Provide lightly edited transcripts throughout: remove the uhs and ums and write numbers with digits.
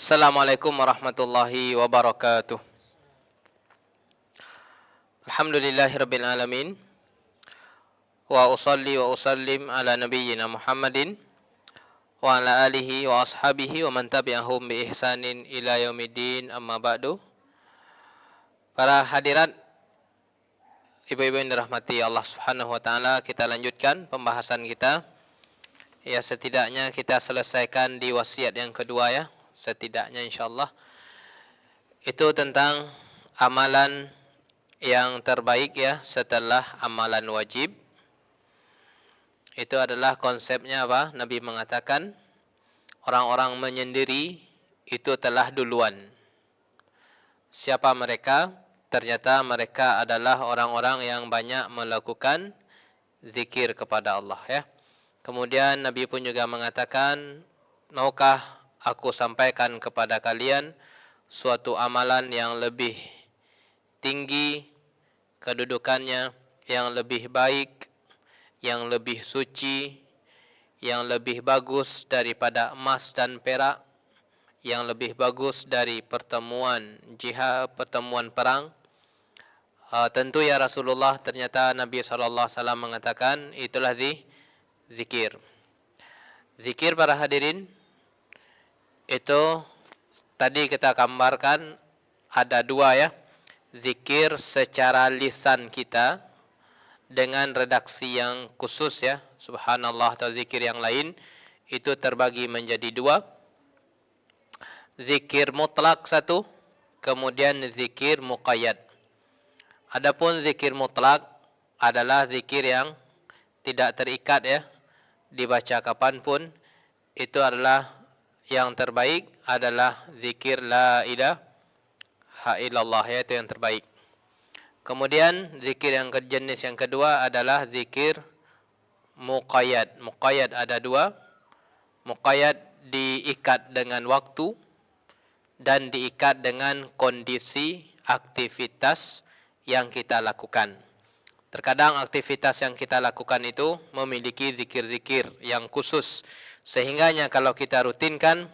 Assalamualaikum warahmatullahi wabarakatuh. Alhamdulillahirabbil alamin. Wa usalli wa usallim ala nabiyyina Muhammadin wa ala alihi wa ashabihi wa man tabi'ahum bi ihsanin ila yaumiddin, amma ba'du. Para hadirat, ibu-ibu yang dirahmati Allah Subhanahu wa taala, kita lanjutkan pembahasan kita. Ya, setidaknya kita selesaikan di wasiat yang kedua ya. Setidaknya insyaallah itu tentang amalan yang terbaik ya setelah amalan wajib. Itu adalah konsepnya apa? Nabi mengatakan orang-orang menyendiri itu telah duluan. Siapa mereka? Ternyata mereka adalah orang-orang yang banyak melakukan zikir kepada Allah ya. Kemudian Nabi pun juga mengatakan, maukah aku sampaikan kepada kalian suatu amalan yang lebih tinggi kedudukannya, yang lebih baik, yang lebih suci, yang lebih bagus daripada emas dan perak, yang lebih bagus dari pertemuan jihad, pertemuan perang. Tentu ya Rasulullah, ternyata Nabi SAW mengatakan itulah zikir. Zikir para hadirin, itu tadi kita gambarkan ada dua ya. Zikir secara lisan kita dengan redaksi yang khusus ya, subhanallah, atau zikir yang lain, itu terbagi menjadi dua. Zikir mutlak satu, kemudian zikir muqayyad. Adapun zikir mutlak adalah zikir yang tidak terikat ya, dibaca kapanpun. Itu adalah yang terbaik, adalah zikir la ilaha illallah, yaitu yang terbaik. Kemudian zikir yang jenis yang kedua adalah zikir muqayyad. Muqayyad ada dua. Muqayyad diikat dengan waktu dan diikat dengan kondisi aktivitas yang kita lakukan. Terkadang aktivitas yang kita lakukan itu memiliki zikir-zikir yang khusus, sehingganya kalau kita rutinkan,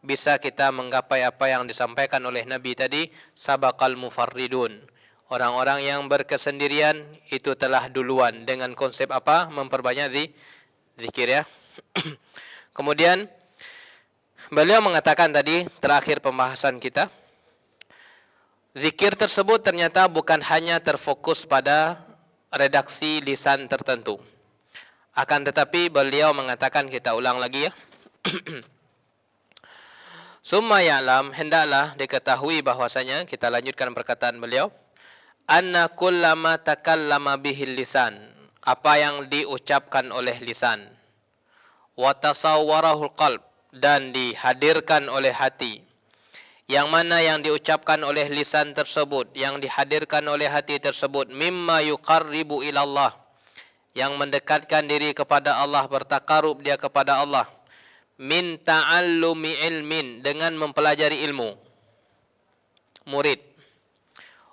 bisa kita menggapai apa yang disampaikan oleh Nabi tadi, sabaqal mufarridun. Orang-orang yang berkesendirian itu telah duluan. Dengan konsep apa? Memperbanyak zikir ya. Kemudian beliau mengatakan tadi, terakhir pembahasan kita, zikir tersebut ternyata bukan hanya terfokus pada redaksi lisan tertentu. Akan tetapi beliau mengatakan, kita ulang lagi ya. Summa ya'lam, hendaklah diketahui bahwasanya, kita lanjutkan perkataan beliau, anna kullama takallama bihil lisan, apa yang diucapkan oleh lisan, wa tasawwarahul qalb, dan dihadirkan oleh hati. Yang mana yang diucapkan oleh lisan tersebut, yang dihadirkan oleh hati tersebut, mimma yuqarribu ilallah, yang mendekatkan diri kepada Allah, bertakarub dia kepada Allah, min ta'allumi ilmin, dengan mempelajari ilmu, murid,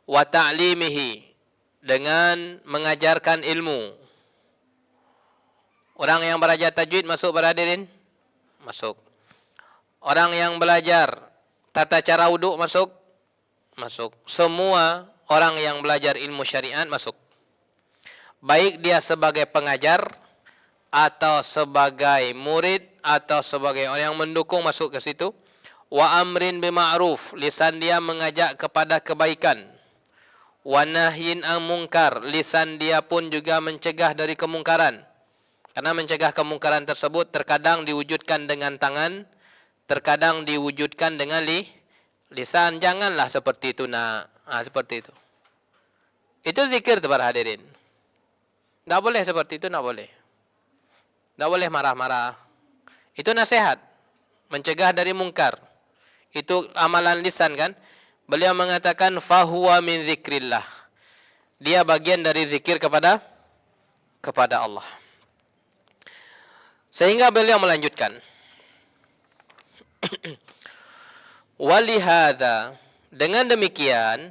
wa ta'limihi, dengan mengajarkan ilmu. Orang yang belajar tajwid masuk para hadirin? Masuk. Orang yang belajar tata cara wuduk masuk? Masuk. Semua orang yang belajar ilmu syariat masuk. Baik dia sebagai pengajar, atau sebagai murid, atau sebagai orang yang mendukung, masuk ke situ. Wa amrin bima'ruf, lisan dia mengajak kepada kebaikan. Wa nahyin an munkar, lisan dia pun juga mencegah dari kemungkaran. Karena mencegah kemungkaran tersebut terkadang diwujudkan dengan tangan, terkadang diwujudkan dengan lisan. Janganlah seperti itu nak. Seperti itu. Itu zikir tu para hadirin. Tak boleh seperti itu, tak boleh. Tak boleh marah-marah. Itu nasihat, mencegah dari mungkar. Itu amalan lisan kan. Beliau mengatakan fahuwa min zikrillah, dia bagian dari zikir kepada Allah. Sehingga beliau melanjutkan, walihada, dengan demikian,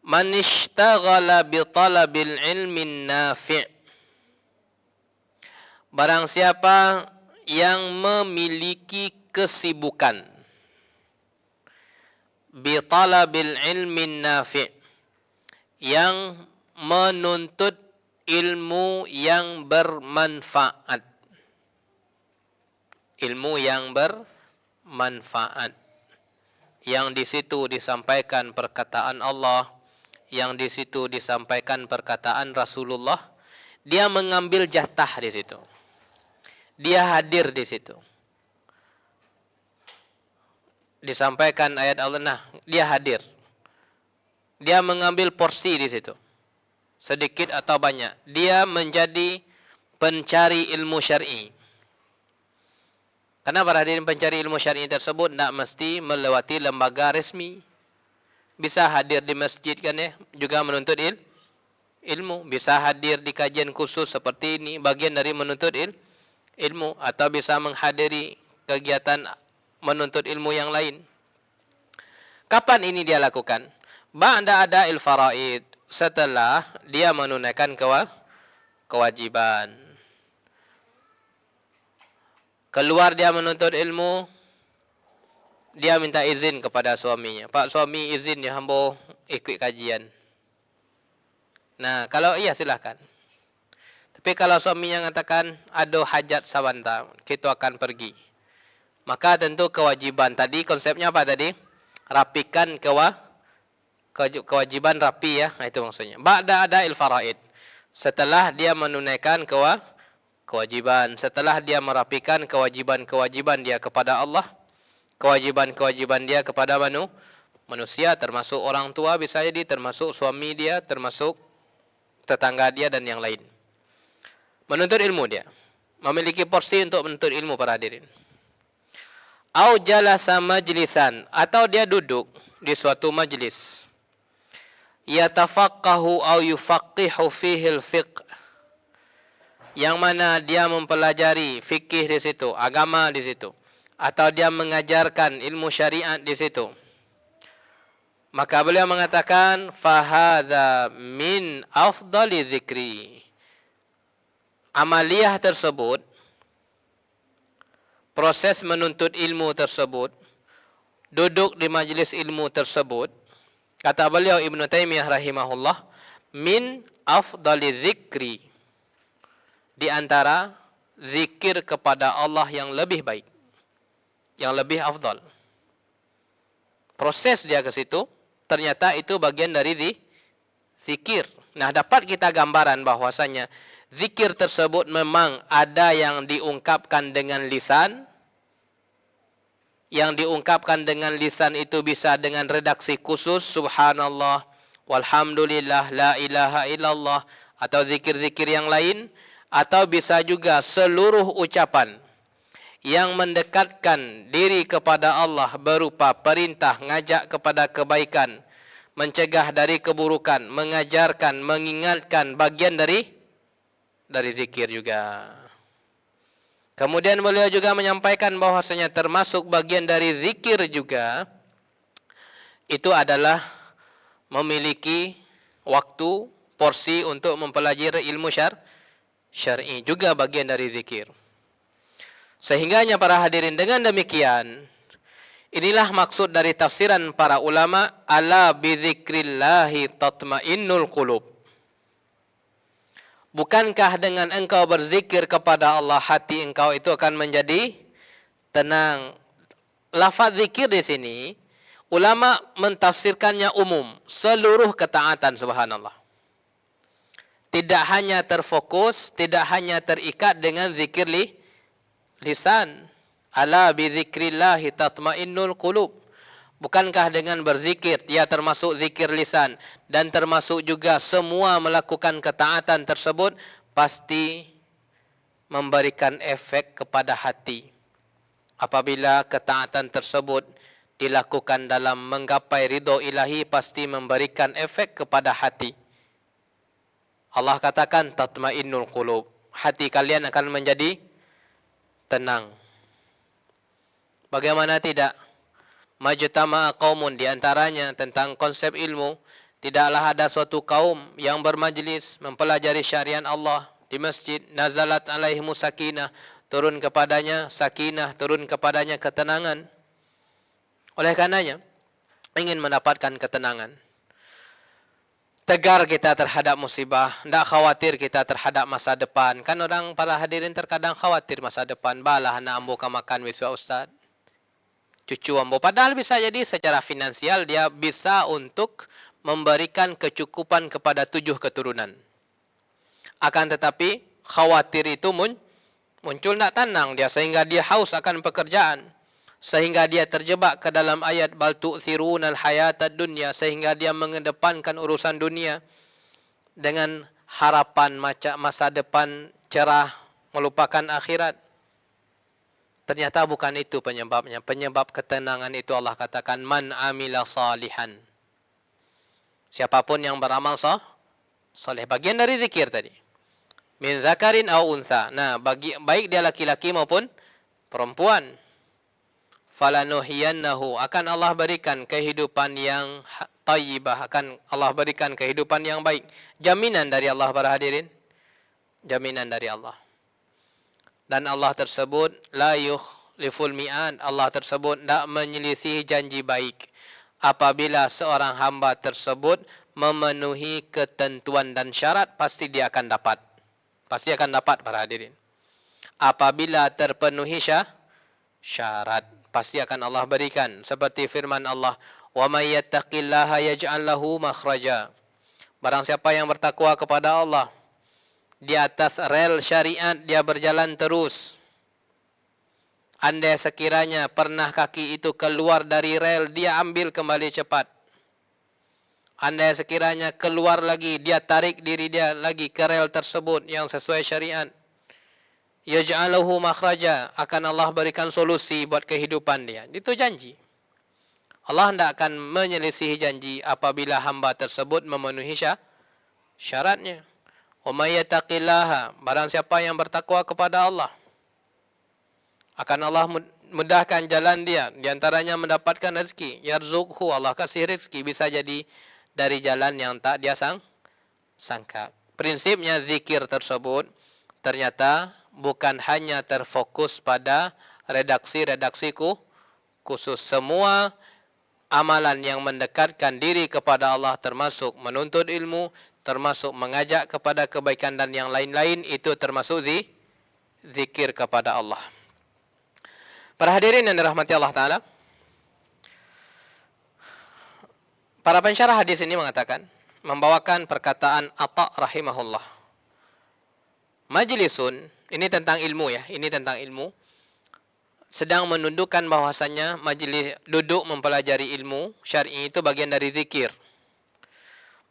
man ishtaghala bi talabil ilmin nafi', barang siapa yang memiliki kesibukan bi talabil ilmin nafi', yang menuntut ilmu yang bermanfaat. Ilmu yang bermanfaat. Yang di situ disampaikan perkataan Allah, yang di situ disampaikan perkataan Rasulullah. Dia mengambil jatah di situ. Dia hadir di situ. Disampaikan ayat Allah, nah, dia hadir. Dia mengambil porsi di situ. Sedikit atau banyak. Dia menjadi pencari ilmu syar'i. Karena para hadirin, pencari ilmu syar'i tersebut tidak mesti melewati lembaga resmi. Bisa hadir di masjid kan ya, juga menuntut ilmu. Bisa hadir di kajian khusus seperti ini, bagian dari menuntut ilmu. Atau bisa menghadiri kegiatan menuntut ilmu yang lain. Kapan ini dia lakukan? Ba'da ada'il faraid, setelah dia menunaikan kewajiban. Keluar dia menuntut ilmu, dia minta izin kepada suaminya. Pak suami, izin ya hamba ikut kajian. Nah, kalau iya silahkan. Tapi kalau suaminya mengatakan ada hajat sabanta, kita akan pergi. Maka tentu kewajiban tadi, konsepnya apa tadi? Rapikan kewajiban rapi ya, nah, itu maksudnya. Ba'da ada'il faraid. Setelah dia menunaikan kewajiban, setelah dia merapikan kewajiban-kewajiban dia kepada Allah, kewajiban-kewajiban dia kepada manusia, termasuk orang tua bisa jadi, termasuk suami dia, termasuk tetangga dia dan yang lain. Menuntut ilmu dia, memiliki porsi untuk menuntut ilmu para hadirin. Au jalasa majlisan, atau dia duduk di suatu majlis. Yatafaqqahu au yufaqihu fihi al-fiqh, yang mana dia mempelajari fikih di situ, agama di situ, atau dia mengajarkan ilmu syariat di situ. Maka beliau mengatakan fahadha min afdali dzikri. Amaliyah tersebut, proses menuntut ilmu tersebut, duduk di majlis ilmu tersebut, kata beliau Ibnu Taimiyah rahimahullah, min afdali dzikri, di antara zikir kepada Allah yang lebih baik, yang lebih afdal. Proses dia ke situ, ternyata itu bagian dari zikir. Nah, dapat kita gambaran bahwasanya zikir tersebut memang ada yang diungkapkan dengan lisan. Yang diungkapkan dengan lisan itu bisa dengan redaksi khusus, subhanallah, walhamdulillah, la ilaha illallah, atau zikir-zikir yang lain. Atau bisa juga seluruh ucapan yang mendekatkan diri kepada Allah berupa perintah, ngajak kepada kebaikan, mencegah dari keburukan, mengajarkan, mengingatkan, bagian dari zikir juga. Kemudian beliau juga menyampaikan bahwasanya termasuk bagian dari zikir juga itu adalah memiliki waktu, porsi untuk mempelajari ilmu syar'i, juga bagian dari zikir. Sehingganya para hadirin, dengan demikian inilah maksud dari tafsiran para ulama, ala bidzikrillahi tatmainnul qulub. Bukankah dengan engkau berzikir kepada Allah, hati engkau itu akan menjadi tenang? Lafaz zikir di sini ulama mentafsirkannya umum, seluruh ketaatan, subhanallah. Tidak hanya terfokus, tidak hanya terikat dengan zikir lisan. Ala bidzikrillahi tatmainnul qulub. Bukankah dengan berzikir, ia termasuk zikir lisan, dan termasuk juga semua melakukan ketaatan tersebut pasti memberikan efek kepada hati. Apabila ketaatan tersebut dilakukan dalam menggapai ridho ilahi, pasti memberikan efek kepada hati. Allah katakan tatmainnul qulub, hati kalian akan menjadi tenang. Bagaimana tidak? Majtama'a qaumun, di antaranya tentang konsep ilmu, tidaklah ada suatu kaum yang bermajlis mempelajari syariat Allah di masjid, nazalat alaihimus sakinah, turun kepadanya sakinah, turun kepadanya ketenangan. Oleh karenanya ingin mendapatkan ketenangan. Tegar kita terhadap musibah, tidak khawatir kita terhadap masa depan. Kan orang para hadirin terkadang khawatir masa depan. Balah anak ambo ka makan besok Ustaz, cucu ambo. Padahal bisa jadi secara finansial dia bisa untuk memberikan kecukupan kepada 7 keturunan. Akan tetapi khawatir itu muncul tidak tenang dia, sehingga dia haus akan pekerjaan. Sehingga dia terjebak ke dalam ayat bal tu'thirunal hayatad dunya, sehingga dia mengedepankan urusan dunia dengan harapan masa depan cerah, melupakan akhirat. Ternyata bukan itu penyebabnya. Penyebab ketenangan itu Allah katakan man amila salihan. Siapapun yang beramal saleh, bagian dari zikir tadi. Min zakarin au untha. Nah, baik dia laki-laki maupun perempuan. Falanuhiyannahu, akan Allah berikan kehidupan yang tayyibah, akan Allah berikan kehidupan yang baik. Jaminan dari Allah para hadirin. Jaminan dari Allah. Dan Allah tersebut la yukhliful mi'ad. Allah tersebut tidak menyelisihi janji baik. Apabila seorang hamba tersebut memenuhi ketentuan dan syarat, pasti dia akan dapat. Pasti akan dapat para hadirin. Apabila terpenuhi syarat, pasti akan Allah berikan. Seperti firman Allah, wa may yattaqillaha yaj'al lahu makhraja. Barang siapa yang bertakwa kepada Allah, di atas rel syariat dia berjalan terus. Andai sekiranya pernah kaki itu keluar dari rel, dia ambil kembali cepat. Andai sekiranya keluar lagi, dia tarik diri dia lagi ke rel tersebut yang sesuai syariat. Yaj'alahu makhraja, akan Allah berikan solusi buat kehidupan dia. Itu janji. Allah tidak akan menyelisihi janji apabila hamba tersebut memenuhi syaratnya. Wa may yattaqillaha, barang siapa yang bertakwa kepada Allah, akan Allah mudahkan jalan dia, di antaranya mendapatkan rezeki. Yarzuqhu, Allah kasih rezeki, bisa jadi dari jalan yang tak dia sangka. Prinsipnya zikir tersebut ternyata bukan hanya terfokus pada redaksi-redaksi khusus. Semua amalan yang mendekatkan diri kepada Allah, termasuk menuntut ilmu, termasuk mengajak kepada kebaikan dan yang lain-lain, itu termasuk zikir kepada Allah. Para hadirin yang dirahmati Allah Ta'ala, para pensyarah hadis ini mengatakan, membawakan perkataan Atha rahimahullah. Majlisun, ini tentang ilmu ya, ini tentang ilmu. Sedang menundukkan bahwasannya majlis duduk mempelajari ilmu syar'i itu bagian dari zikir.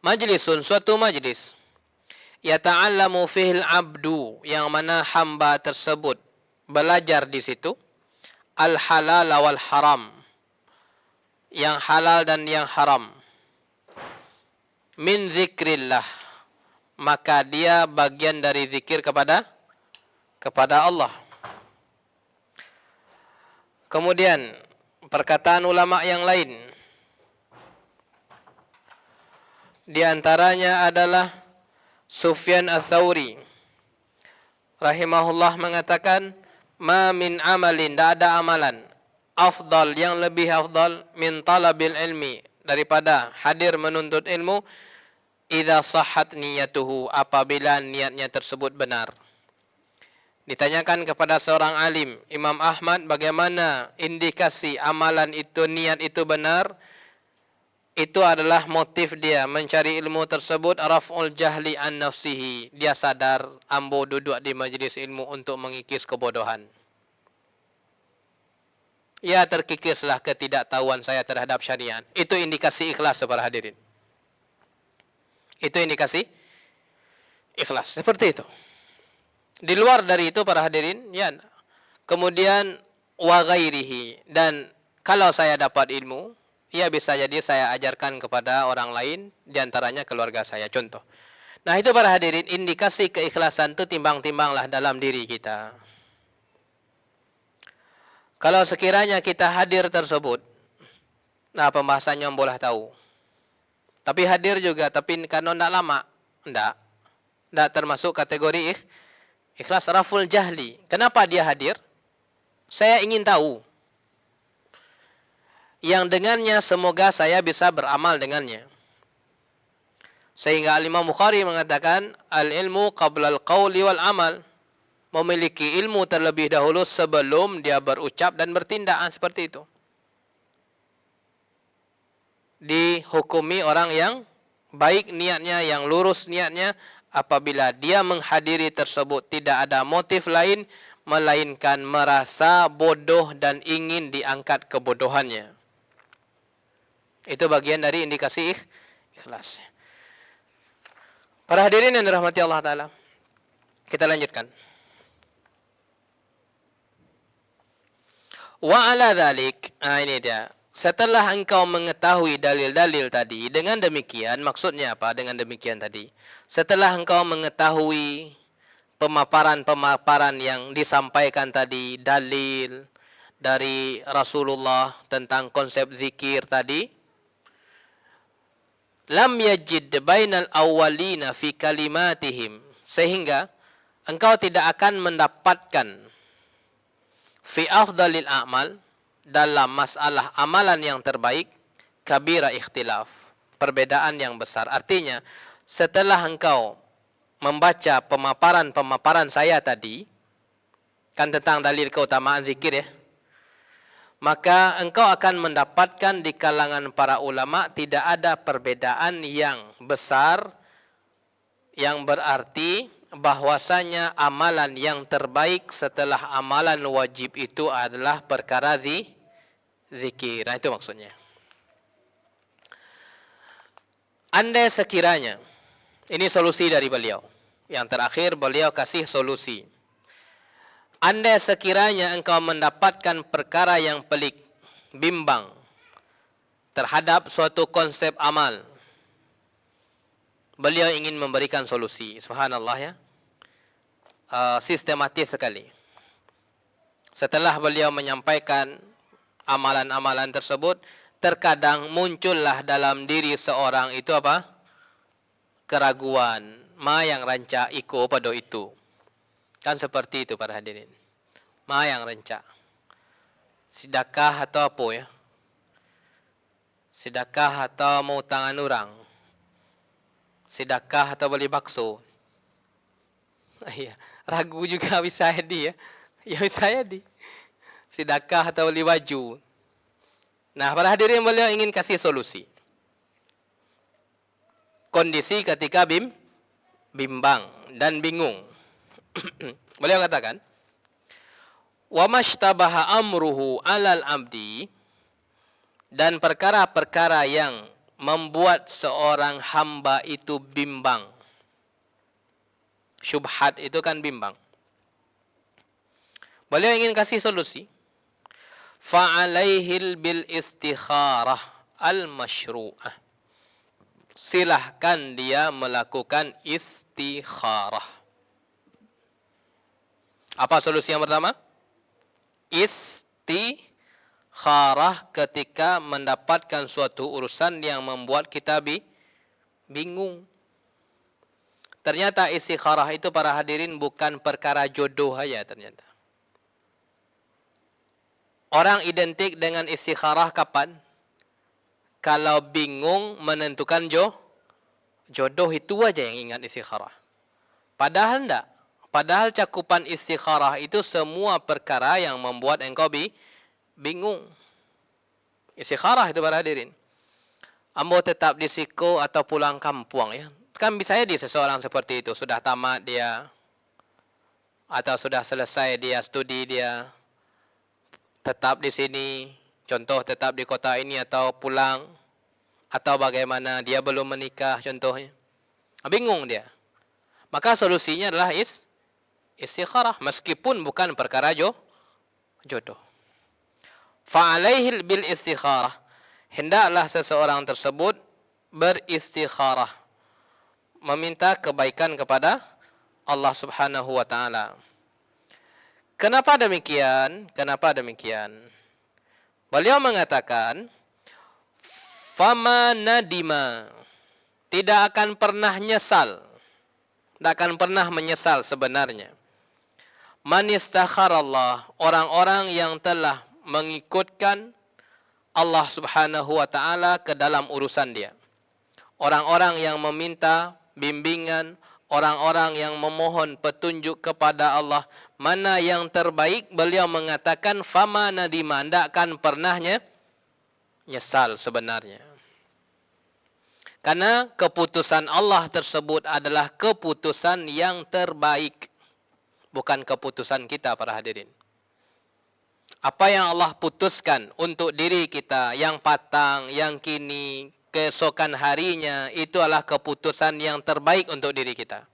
Majlisun, suatu majlis. Yata'allamu fihil abdu, yang mana hamba tersebut belajar di situ. Al-halal wal haram, yang halal dan yang haram. Min zikrillah, maka dia bagian dari zikir kepada Allah. Kemudian perkataan ulama yang lain, di antaranya adalah Sufyan Ats-Tsauri rahimahullah mengatakan, ma min amalin, tidak ada amalan afdal, yang lebih afdal, min talabil ilmi, daripada hadir menuntut ilmu, idza sahhat niyatuhu, apabila niatnya tersebut benar. Ditanyakan kepada seorang alim, Imam Ahmad, bagaimana indikasi amalan itu, niat itu benar? Itu adalah motif dia mencari ilmu tersebut, raf'ul jahli an nafsihi. Dia sadar, ambo duduk di majlis ilmu untuk mengikis kebodohan. Ya, terkikislah ketidaktahuan saya terhadap syariat. Itu indikasi ikhlas para hadirin. Itu indikasi ikhlas. Seperti itu. Di luar dari itu para hadirin, ya. Kemudian wa ghairihi, dan kalau saya dapat ilmu, ya bisa jadi saya ajarkan kepada orang lain, di antaranya keluarga saya, contoh. Nah, itu para hadirin, indikasi keikhlasan itu timbang-timbanglah dalam diri kita. Kalau sekiranya kita hadir tersebut, nah pembahasannya boleh tahu. Tapi hadir juga, tapi karena tidak lama, tidak termasuk kategori ikhlas. Raful jahli. Kenapa dia hadir? Saya ingin tahu. yang dengannya semoga saya bisa beramal dengannya. Sehingga Imam Bukhari mengatakan al-ilmu qabla al-qawli wal amal. Memiliki ilmu terlebih dahulu sebelum dia berucap dan bertindak, seperti itu. Dihukumi orang yang baik niatnya, yang lurus niatnya, apabila dia menghadiri tersebut tidak ada motif lain melainkan merasa bodoh dan ingin diangkat kebodohannya. Itu bagian dari indikasi ikhlas. Para hadirin yang dirahmati Allah Ta'ala, kita lanjutkan. Wa ala dhalik, ini dia. Setelah engkau mengetahui dalil-dalil tadi, dengan demikian, maksudnya apa dengan demikian tadi? Setelah engkau mengetahui pemaparan-pemaparan yang disampaikan tadi, dalil dari Rasulullah tentang konsep zikir tadi, lam yajid bainal awwalina fi kalimatihim, sehingga engkau tidak akan mendapatkan fi afdalil a'mal, dalam masalah amalan yang terbaik, kabira ikhtilaf, perbedaan yang besar. Artinya, setelah engkau membaca pemaparan-pemaparan saya tadi, kan tentang dalil keutamaan zikir ya, maka engkau akan mendapatkan di kalangan para ulama tidak ada perbedaan yang besar, yang berarti bahwasanya amalan yang terbaik setelah amalan wajib itu adalah perkara zikir. Nah, itu maksudnya. Andai sekiranya, ini solusi dari beliau. Yang terakhir beliau kasih solusi. Andai sekiranya engkau mendapatkan perkara yang pelik, bimbang terhadap suatu konsep amal, beliau ingin memberikan solusi. Subhanallah ya. Sistematis sekali. Setelah beliau menyampaikan amalan-amalan tersebut, terkadang muncullah dalam diri seorang itu apa? Keraguan. Ma yang rancak iko pada itu. Kan seperti itu para hadirin. Ma yang rancak. Sedekah atau apa ya? Sedekah atau mau tangan orang? Sedekah atau beli bakso? Iya, ragu juga bisa jadi ya. Ya bisa jadi. Sedekah atau beli baju. Nah, para hadirin beliau ingin kasih solusi. Kondisi ketika bimbang dan bingung. Beliau katakan, "Wa mashtabaha amruhu 'alal 'abdi", dan perkara-perkara yang membuat seorang hamba itu bimbang. Syubhat itu kan bimbang. Beliau ingin kasih solusi. Fa'alaihil bil istikharah al-masyru'ah. Silahkan dia melakukan istikharah. Apa solusi yang pertama? Istikharah ketika mendapatkan suatu urusan yang membuat kita bingung. Ternyata istikharah itu para hadirin bukan perkara jodoh saja ternyata. Orang identik dengan istikharah kapan? Kalau bingung menentukan jodoh, itu aja yang ingat istikharah. Padahal enggak. Padahal cakupan istikharah itu semua perkara yang membuat engkau bingung. Istikharah itu para hadirin. Ambo tetap di siko atau pulang kampung ya. Kan bisa jadi seseorang seperti itu. Sudah tamat dia. Atau sudah selesai dia studi dia. Tetap di sini. Contoh tetap di kota ini atau pulang. Atau bagaimana dia belum menikah contohnya. Bingung dia. Maka solusinya adalah istikharah. Meskipun bukan perkara jodoh. Fa'alaihil bil istikharah. Hendaklah seseorang tersebut beristikharah. Meminta kebaikan kepada Allah Subhanahu wa ta'ala. Kenapa demikian? Kenapa demikian? Beliau mengatakan, fama nadima, tidak akan pernah nyesal. Tidak akan pernah menyesal sebenarnya. Man istakharallah, orang-orang yang telah mengikutkan Allah Subhanahu wa taala ke dalam urusan dia. Orang-orang yang meminta bimbingan, orang-orang yang memohon petunjuk kepada Allah, mana yang terbaik, beliau mengatakan fama nadima, tidak akan pernahnya nyesal sebenarnya. Karena keputusan Allah tersebut adalah keputusan yang terbaik, bukan keputusan kita para hadirin. Apa yang Allah putuskan untuk diri kita, yang patang, yang kini, keesokan harinya, itu adalah keputusan yang terbaik untuk diri kita.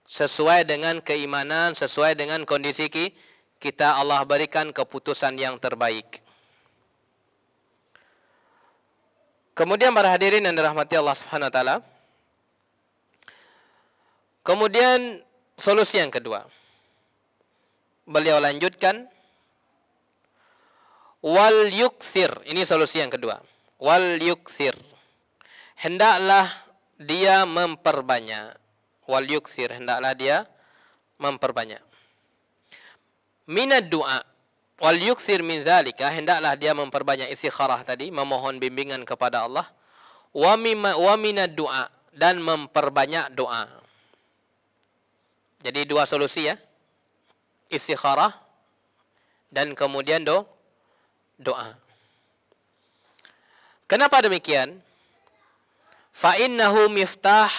Sesuai dengan keimanan, sesuai dengan kondisi kita, Allah berikan keputusan yang terbaik. Kemudian para hadirin yang dirahmati Allah Subhanahu wa taala, kemudian solusi yang kedua, beliau lanjutkan wal yukthir. Ini solusi yang kedua. Wal yukthir, hendaklah dia memperbanyak. Wal yukthir, hendaklah dia memperbanyak. Minad du'a, wal yukthir min dzalika, hendaklah dia memperbanyak istikharah tadi, memohon bimbingan kepada Allah. Wa minad du'a, dan memperbanyak doa. Jadi dua solusi ya. Istikharah dan kemudian doa. Kenapa demikian? Fa innahu miftah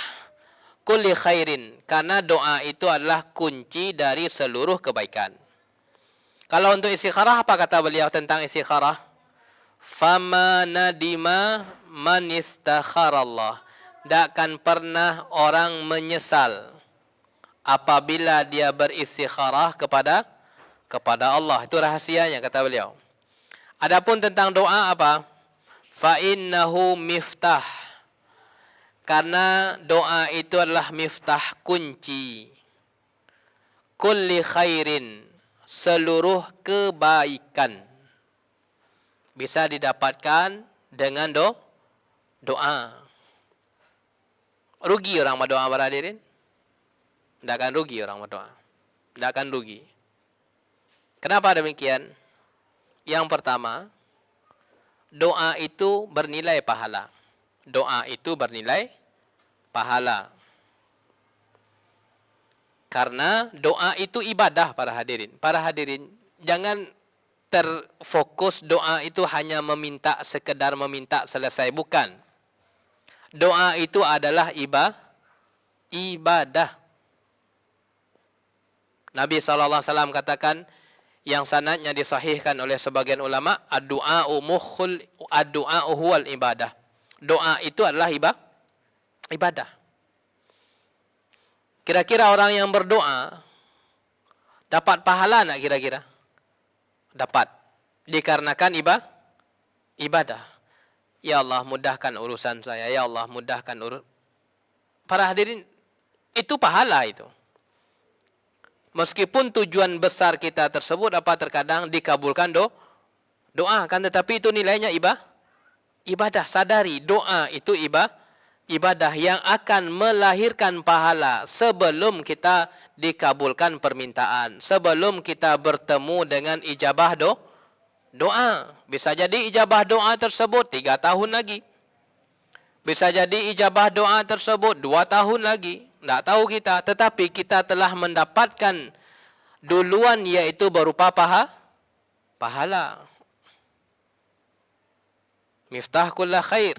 kulli khairin, karena doa itu adalah kunci dari seluruh kebaikan. Kalau untuk istikharah, apa kata beliau tentang istikharah? Fama nadima man istakharallah, tidak akan pernah orang menyesal apabila dia beristikharah kepada Allah. Itu rahasianya kata beliau. Adapun tentang doa apa? Fa innahu miftah, karena doa itu adalah miftah, kunci. Kulli khairin, seluruh kebaikan bisa didapatkan dengan doa. Rugi orang berdoa para hadirin? Tidak akan rugi orang berdoa. Tidak akan rugi. Kenapa demikian? Yang pertama, doa itu bernilai pahala. Doa itu bernilai pahala. Karena doa itu ibadah para hadirin. Para hadirin, jangan terfokus doa itu hanya meminta, sekedar meminta selesai. Bukan. Doa itu adalah ibadah. Nabi SAW katakan, yang sanadnya disahihkan oleh sebagian ulama, ad-du'a'u huwal ibadah. Doa itu adalah ibadah. Kira-kira orang yang berdoa dapat pahala enggak kira-kira? Dapat. Dikarenakan ibadah. Ya Allah, mudahkan urusan saya. Ya Allah, mudahkan Para hadirin, itu pahala itu. Meskipun tujuan besar kita tersebut terkadang dikabulkan doa, kan, tetapi itu nilainya ibadah. Sadari, doa itu ibadah yang akan melahirkan pahala sebelum kita dikabulkan permintaan, sebelum kita bertemu dengan ijabah doa. Bisa jadi ijabah doa tersebut 3 tahun lagi. Bisa jadi ijabah doa tersebut 2 tahun lagi. Tidak tahu kita, tetapi kita telah mendapatkan duluan, yaitu berupa pahala. Miftah kulla khair,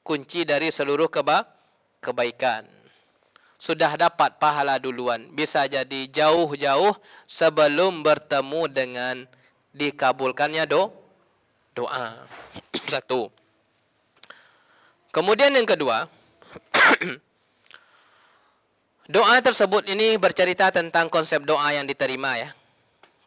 kunci dari seluruh kebaikan. Sudah dapat pahala duluan, bisa jadi jauh-jauh sebelum bertemu dengan dikabulkannya doa. Satu. Kemudian yang kedua, doa tersebut ini bercerita tentang konsep doa yang diterima ya.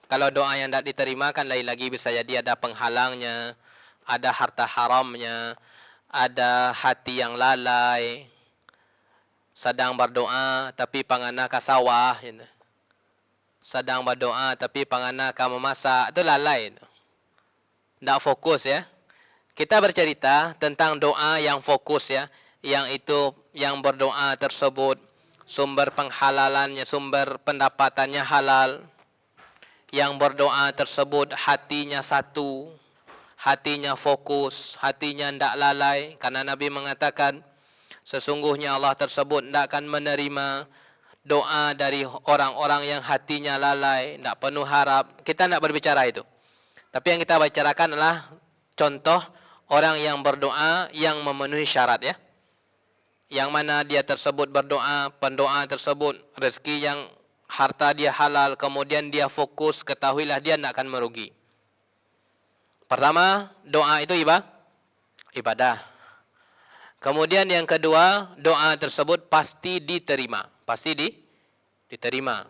Kalau doa yang tidak diterima kan lain lagi, bisa jadi ada penghalangnya, ada harta haramnya, ada hati yang lalai, sedang berdoa tapi pangana ka sawah, sedang berdoa tapi pangana ka memasak, itu lalai. Tidak fokus ya. Kita bercerita tentang doa yang fokus ya, yang itu yang berdoa tersebut sumber penghalalannya, sumber pendapatannya halal. yang berdoa tersebut hatinya satu, hatinya fokus, hatinya tidak lalai. Karena Nabi mengatakan, sesungguhnya Allah tersebut tidak akan menerima doa dari orang-orang yang hatinya lalai, tidak penuh harap. Kita tidak berbicara itu. Tapi yang kita bicarakan adalah contoh orang yang berdoa yang memenuhi syarat ya. Yang mana dia tersebut berdoa, pendoa tersebut rezeki yang harta dia halal, kemudian dia fokus, ketahuilah dia tidak akan merugi. Pertama, doa itu ibadah. Kemudian yang kedua, doa tersebut pasti diterima. Pasti diterima.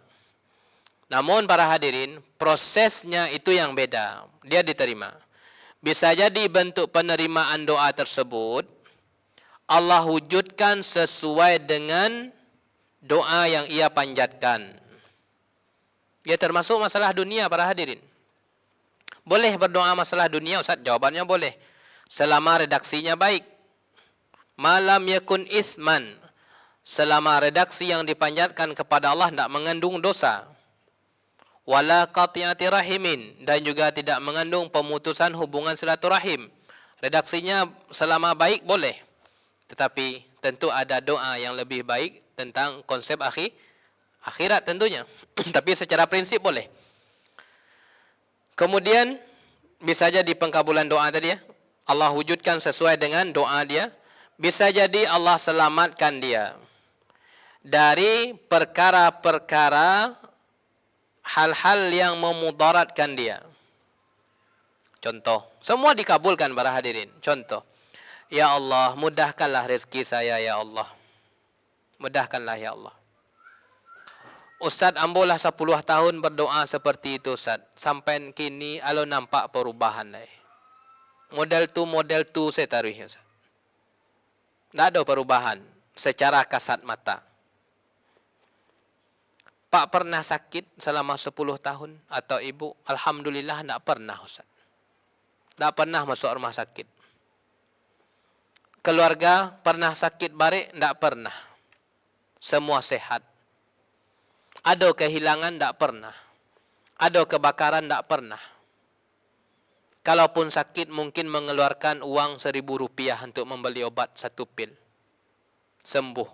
Namun para hadirin, prosesnya itu yang beda. Dia diterima. Bisa jadi bentuk penerimaan doa tersebut Allah wujudkan sesuai dengan doa yang ia panjatkan. Ia termasuk masalah dunia para hadirin. Boleh berdoa masalah dunia Ustaz? Jawabannya boleh. Selama redaksinya baik. Malam yakun isman. Selama redaksi yang dipanjatkan kepada Allah tidak mengandung dosa. Wala qati'ati rahimin. Dan juga tidak mengandung pemutusan hubungan silaturahim. Redaksinya selama baik boleh. Tetapi tentu ada doa yang lebih baik tentang konsep akhirat tentunya. Tapi secara prinsip boleh. Kemudian bisa jadi pengkabulan doa tadi ya. Allah wujudkan sesuai dengan doa dia. Bisa jadi Allah selamatkan dia dari perkara-perkara hal-hal yang memudaratkan dia. Contoh, semua dikabulkan para hadirin. Contoh, ya Allah, mudahkanlah rezeki saya ya Allah. Mudahkanlah ya Allah. Ustaz ambolah 10 tahun berdoa seperti itu Ustaz. Sampai kini alo nampak perubahan. Model tu saya taruh Ustaz. Tidak ada perubahan secara kasat mata. Pak pernah sakit selama 10 tahun atau ibu? Alhamdulillah tidak pernah Ustaz. Tidak pernah masuk rumah sakit. Keluarga pernah sakit barik? Tidak pernah. Semua sehat. Ada kehilangan? Tidak pernah. Ada kebakaran? Tidak pernah. Kalaupun sakit mungkin mengeluarkan uang Rp1.000 untuk membeli obat 1 pil. Sembuh.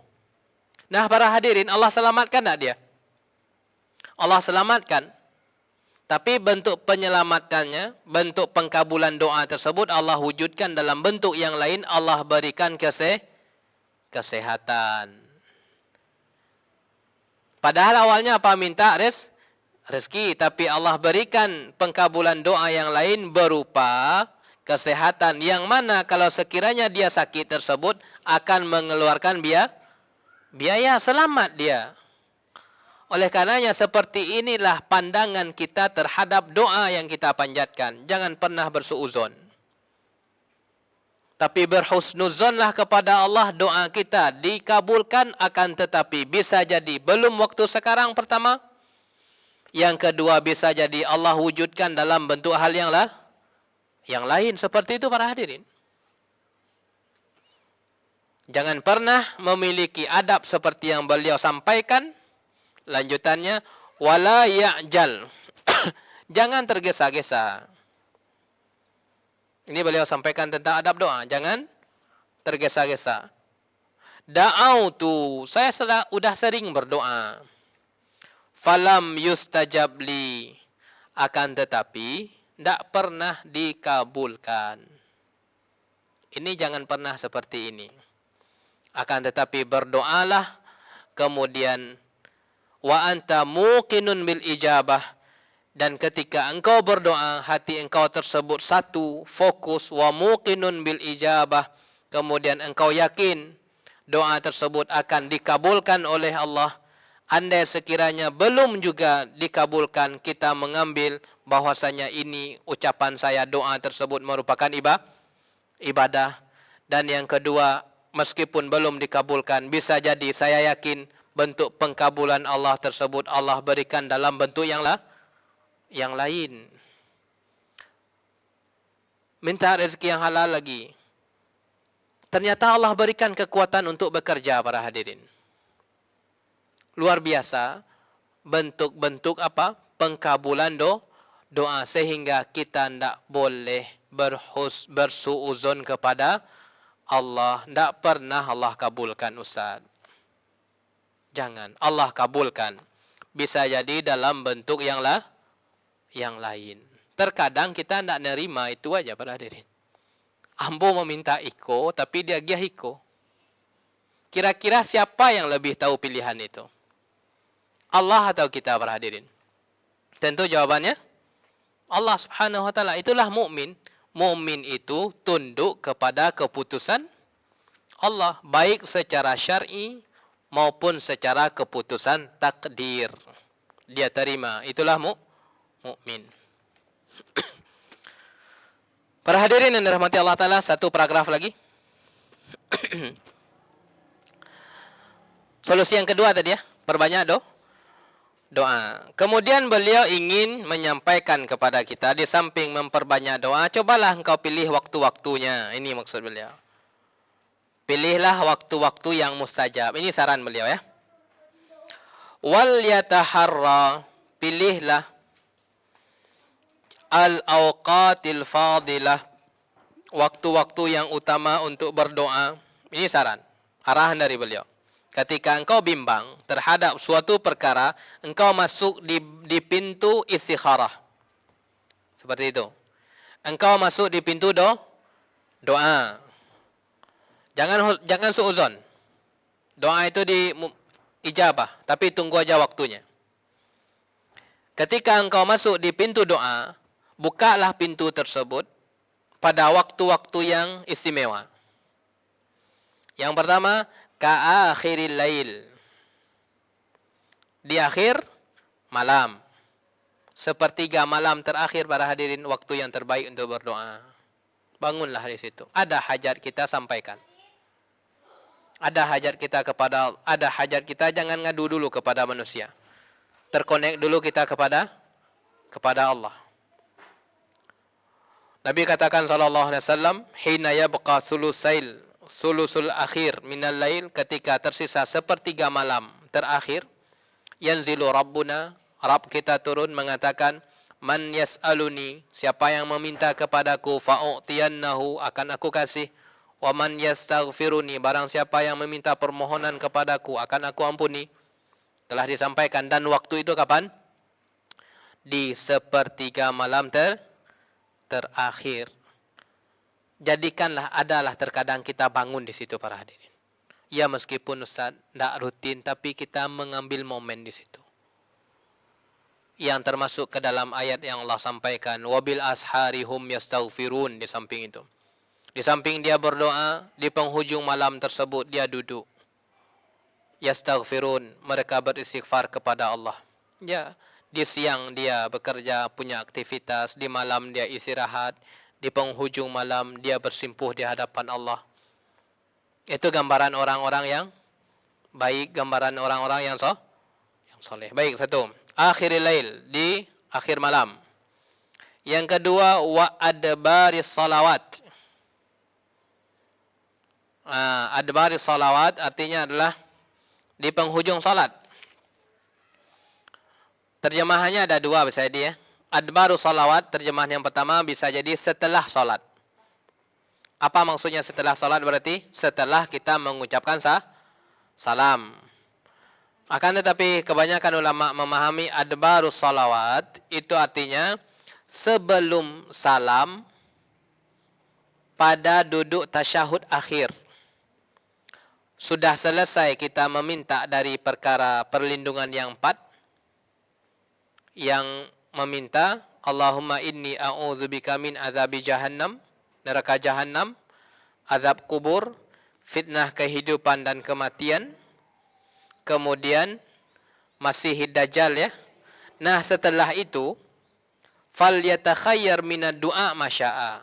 Nah para hadirin, Allah selamatkan tak dia? Allah selamatkan. Tapi bentuk penyelamatannya, bentuk pengkabulan doa tersebut Allah wujudkan dalam bentuk yang lain. Allah berikan kesehatan. Padahal awalnya apa minta? Rezeki. Tapi Allah berikan pengkabulan doa yang lain berupa kesehatan. Yang mana kalau sekiranya dia sakit tersebut akan mengeluarkan biaya selamat dia. Oleh karenanya seperti inilah pandangan kita terhadap doa yang kita panjatkan. Jangan pernah bersuuzon. Tapi berhusnuzonlah kepada Allah, doa kita dikabulkan, akan tetapi bisa jadi belum waktu sekarang pertama. Yang kedua bisa jadi Allah wujudkan dalam bentuk hal yang lain. Seperti itu para hadirin. Jangan pernah memiliki adab seperti yang beliau sampaikan. Lanjutannya, wala ya'jal. Jangan tergesa-gesa. Ini beliau sampaikan tentang adab doa. Jangan tergesa-gesa. Da'autu, saya sudah sering berdoa. Falam yustajab li. Akan tetapi, tidak pernah dikabulkan. Ini jangan pernah seperti ini. Akan tetapi berdoalah, kemudian wa anta muqinun bil ijabah, dan ketika engkau berdoa hati engkau tersebut satu, fokus, wa muqinun bil ijabah, kemudian engkau yakin doa tersebut akan dikabulkan oleh Allah. Andai sekiranya belum juga dikabulkan, kita mengambil bahwasanya ini ucapan saya, doa tersebut merupakan ibadah. Dan yang kedua, meskipun belum dikabulkan, bisa jadi saya yakin bentuk pengkabulan Allah tersebut Allah berikan dalam bentuk yang lain. Minta rezeki yang halal lagi. Ternyata Allah berikan kekuatan untuk bekerja para hadirin. Luar biasa bentuk-bentuk pengkabulan doa, sehingga kita tidak boleh bersuuzon kepada Allah. Tidak pernah Allah kabulkan, Ustaz. Jangan. Allah kabulkan. Bisa jadi dalam bentuk yang lain. Terkadang kita tidak nerima, itu aja para hadirin. Ambo meminta iko, tapi dia gih iko. Kira-kira siapa yang lebih tahu pilihan itu? Allah atau kita, para hadirin? Tentu jawabannya Allah Subhanahu wa taala. Itulah mukmin. Mukmin itu tunduk kepada keputusan Allah, baik secara syar'i maupun secara keputusan takdir. Dia terima. Itulah mukmin. Para hadirin yang dirahmati Allah Ta'ala, satu paragraf lagi. Solusi yang kedua tadi ya, perbanyak doa. Kemudian beliau ingin menyampaikan kepada kita, di samping memperbanyak doa, cobalah engkau pilih waktu-waktunya. Ini maksud beliau. Pilihlah waktu-waktu yang mustajab. Ini saran beliau ya. Wal yataharra, pilihlah al-awqatil fadilah, waktu-waktu yang utama untuk berdoa. Ini saran, arahan dari beliau. Ketika engkau bimbang terhadap suatu perkara, engkau masuk di pintu istikharah. Seperti itu. Engkau masuk di pintu doa. Jangan suuzon. Doa itu ijabah, tapi tunggu aja waktunya. Ketika engkau masuk di pintu doa, bukalah pintu tersebut pada waktu-waktu yang istimewa. Yang pertama, ka'akhiril lail. Di akhir malam. Sepertiga malam terakhir, para hadirin, waktu yang terbaik untuk berdoa. Bangunlah di situ. Ada hajat kita sampaikan. Ada hajat kita jangan ngadu dulu kepada manusia. Terkonek dulu kita kepada Allah. Nabi katakan sallallahu alaihi wasallam, hina yabqa sulusul akhir minal lail, ketika tersisa sepertiga malam terakhir, yanzilu rabbuna, Rabb kita turun mengatakan, man yas'aluni, siapa yang meminta kepadaku, fa'u'tiyannahu, akan aku kasih. Wa man yastaghfiruni, barang siapa yang meminta permohonan kepadaku, akan aku ampuni. Telah disampaikan. Dan waktu itu kapan? Di sepertiga malam terakhir. Jadikanlah, adalah terkadang kita bangun di situ, para hadirin. Ya meskipun Ustaz tidak rutin, tapi kita mengambil momen di situ. Yang termasuk ke dalam ayat yang Allah sampaikan, wabil asharihum yastaghfirun, di samping itu. Di samping dia berdoa, di penghujung malam tersebut dia duduk. Yastaghfirun, mereka beristighfar kepada Allah. Ya, di siang dia bekerja, punya aktivitas, di malam dia istirahat, di penghujung malam dia bersimpuh di hadapan Allah. Itu gambaran orang-orang yang baik, gambaran orang-orang yang soleh. Baik, satu. Akhiril lail, di akhir malam. Yang kedua, wa adbaris salawat. Adbaris salawat artinya adalah di penghujung salat. Terjemahannya ada dua, bisa jadi ya. Adbarus salawat, terjemahan yang pertama bisa jadi setelah salat. Apa maksudnya setelah salat? Berarti setelah kita mengucapkan salam. Akan tetapi kebanyakan ulama memahami adbarus salawat itu artinya sebelum salam pada duduk tasyahud akhir. Sudah selesai kita meminta dari perkara perlindungan yang 4, yang meminta Allahumma inni a'udzubika min azabi jahannam, neraka jahannam, azab kubur, fitnah kehidupan dan kematian, kemudian Masihid Dajjal ya. Nah, setelah itu fal yatakhayyar minad du'a masya'a.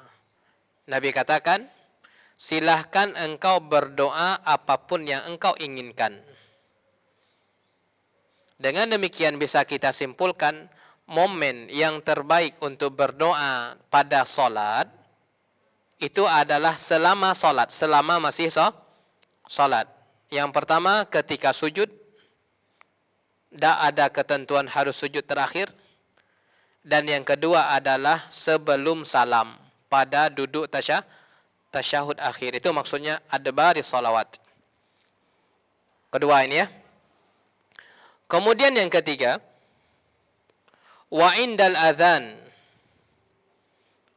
Nabi katakan, silahkan engkau berdoa apapun yang engkau inginkan. Dengan demikian bisa kita simpulkan, momen yang terbaik untuk berdoa pada solat itu adalah selama solat, selama masih solat. Yang pertama ketika sujud, tidak ada ketentuan harus sujud terakhir. Dan yang kedua adalah sebelum salam pada duduk tasyahud akhir. Itu maksudnya adbaris salawat. Kedua ini ya. Kemudian yang ketiga, wa indal adzan,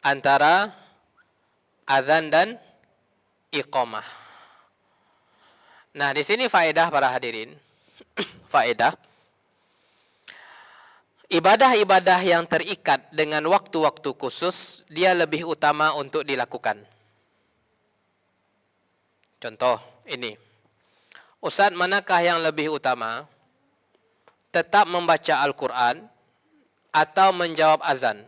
antara azan dan iqamah. Nah, di sini faedah para hadirin. Faedah. Ibadah-ibadah yang terikat dengan waktu-waktu khusus, dia lebih utama untuk dilakukan. Contoh ini. Ustaz, manakah yang lebih utama? Tetap membaca Al-Quran atau menjawab azan?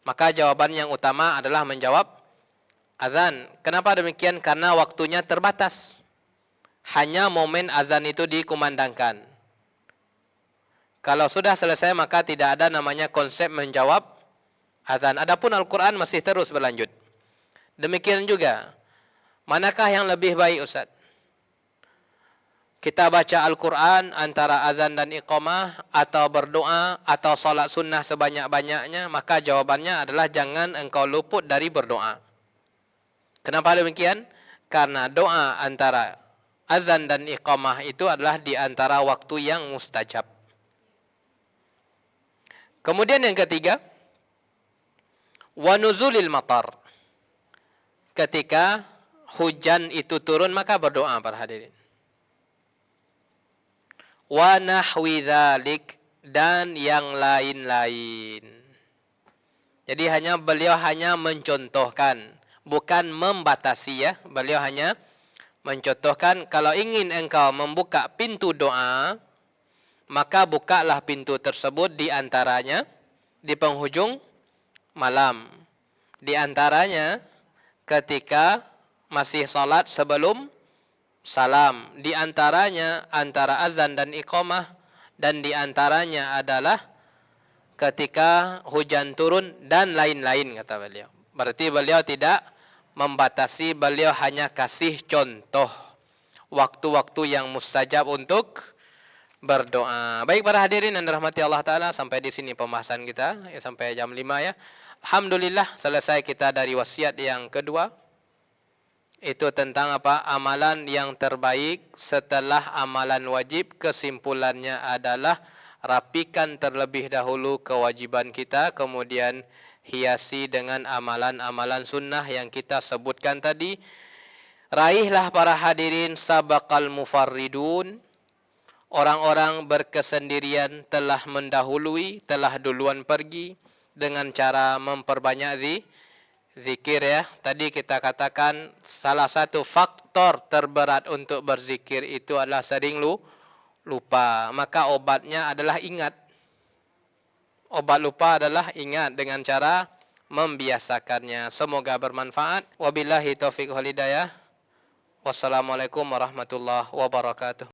Maka jawaban yang utama adalah menjawab azan. Kenapa demikian? Karena waktunya terbatas. Hanya momen azan itu dikumandangkan. Kalau sudah selesai maka tidak ada namanya konsep menjawab azan. Adapun Al-Quran masih terus berlanjut. Demikian juga, manakah yang lebih baik Ustaz? Kita baca Al-Quran antara azan dan iqamah, atau berdoa, atau salat sunnah sebanyak-banyaknya? Maka jawabannya adalah jangan engkau luput dari berdoa. Kenapa demikian? Karena doa antara azan dan iqamah itu adalah di antara waktu yang mustajab. Kemudian yang ketiga, wa nuzulil matar. Ketika hujan itu turun maka berdoa para hadirin. Wa nahwi dzalik, dan yang lain-lain. Jadi beliau hanya mencontohkan, bukan membatasi ya. Beliau hanya mencontohkan, kalau ingin engkau membuka pintu doa, maka bukalah pintu tersebut di antaranya di penghujung malam. Di antaranya ketika masih salat sebelum salam. Di antaranya antara azan dan iqamah. Dan di antaranya adalah ketika hujan turun dan lain-lain, kata beliau. Berarti beliau tidak membatasi, beliau hanya kasih contoh waktu-waktu yang mustajab untuk berdoa. Baik para hadirin yang dirahmati Allah Ta'ala, sampai di sini pembahasan kita ya, sampai jam 5 ya. Alhamdulillah selesai kita dari wasiat yang kedua. Itu tentang apa? Amalan yang terbaik setelah amalan wajib. Kesimpulannya adalah rapikan terlebih dahulu kewajiban kita, kemudian hiasi dengan amalan-amalan sunnah yang kita sebutkan tadi. Raihlah para hadirin sabaqal mufarridun. Orang-orang berkesendirian telah mendahului, telah duluan pergi dengan cara memperbanyak zikir ya. Tadi kita katakan salah satu faktor terberat untuk berzikir itu adalah sering lupa. Maka obatnya adalah ingat. Obat lupa adalah ingat dengan cara membiasakannya. Semoga bermanfaat. Wabillahi taufiq wal hidayah. Wassalamualaikum warahmatullahi wabarakatuh.